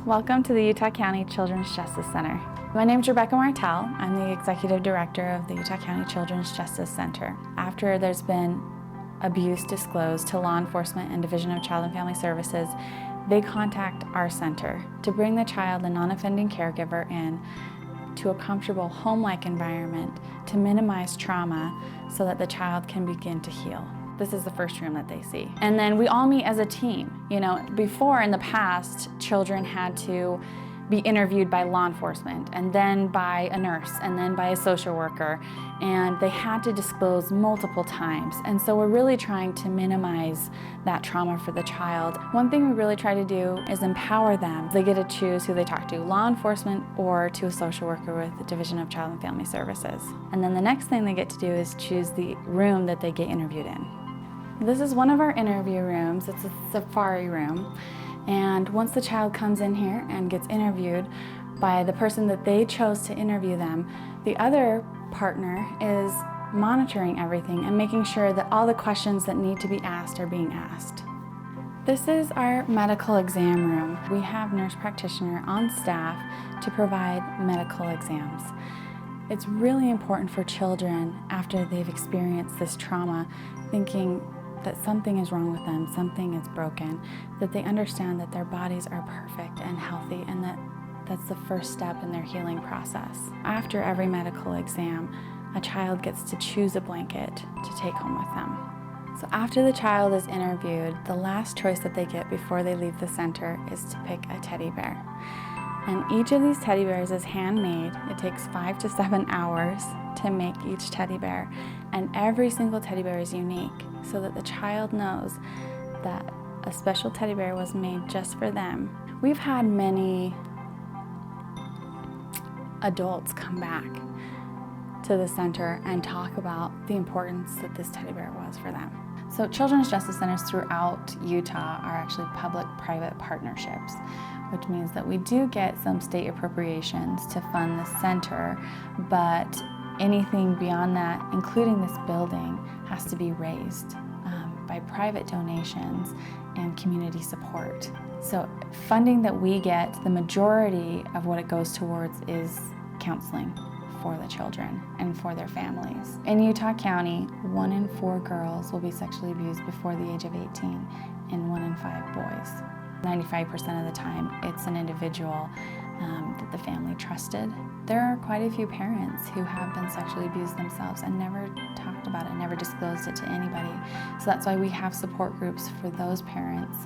Welcome to the Utah County Children's Justice Center. My name is Rebecca Martell. I'm the Executive Director of the Utah County Children's Justice Center. After there's been abuse disclosed to law enforcement and Division of Child and Family Services, they contact our center to bring the child and non-offending caregiver in to a comfortable home-like environment to minimize trauma so that the child can begin to heal. This is the first room that they see. And then we all meet as a team. You know, before in the past, children had to be interviewed by law enforcement and then by a nurse and then by a social worker, and they had to disclose multiple times. And so we're really trying to minimize that trauma for the child. One thing we really try to do is empower them. They get to choose who they talk to, law enforcement or to a social worker with the Division of Child and Family Services. And then the next thing they get to do is choose the room that they get interviewed in. This is one of our interview rooms. It's a safari room. And once the child comes in here and gets interviewed by the person that they chose to interview them, the other partner is monitoring everything and making sure that all the questions that need to be asked are being asked. This is our medical exam room. We have a nurse practitioner on staff to provide medical exams. It's really important for children after they've experienced this trauma, thinking that something is wrong with them, something is broken, that they understand that their bodies are perfect and healthy, and that's the first step in their healing process. After every medical exam, a child gets to choose a blanket to take home with them. So after the child is interviewed, the last choice that they get before they leave the center is to pick a teddy bear. And each of these teddy bears is handmade. It takes 5 to 7 hours to make each teddy bear, and every single teddy bear is unique, so that the child knows that a special teddy bear was made just for them. We've had many adults come back to the center and talk about the importance that this teddy bear was for them. So Children's Justice Centers throughout Utah are actually public-private partnerships, which means that we do get some state appropriations to fund the center, but anything beyond that, including this building, has to be raised by private donations and community support. So funding that we get, the majority of what it goes towards is counseling for the children and for their families. In Utah County, 1 in 4 girls will be sexually abused before the age of 18 and 1 in 5 boys. 95% of the time, it's an individual that the family trusted. There are quite a few parents who have been sexually abused themselves and never talked about it, never disclosed it to anybody. So that's why we have support groups for those parents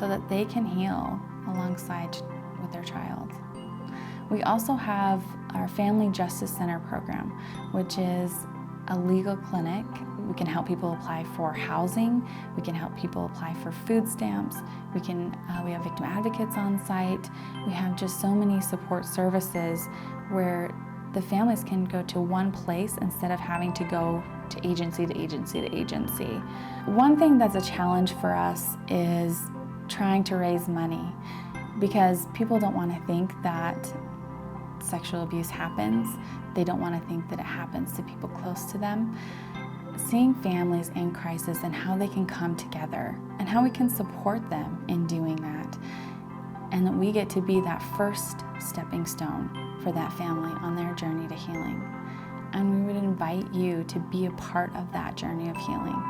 so that they can heal alongside with their child. We also have our Family Justice Center program, which is a legal clinic. We can help people apply for housing. We can help people apply for food stamps. We have victim advocates on site. We have just so many support services where the families can go to one place instead of having to go to agency to agency to agency. One thing that's a challenge for us is trying to raise money, because people don't want to think that sexual abuse happens. They don't want to think that it happens to people close to them. Seeing families in crisis and how they can come together and how we can support them in doing that, and that we get to be that first stepping stone for that family on their journey to healing. And we would invite you to be a part of that journey of healing.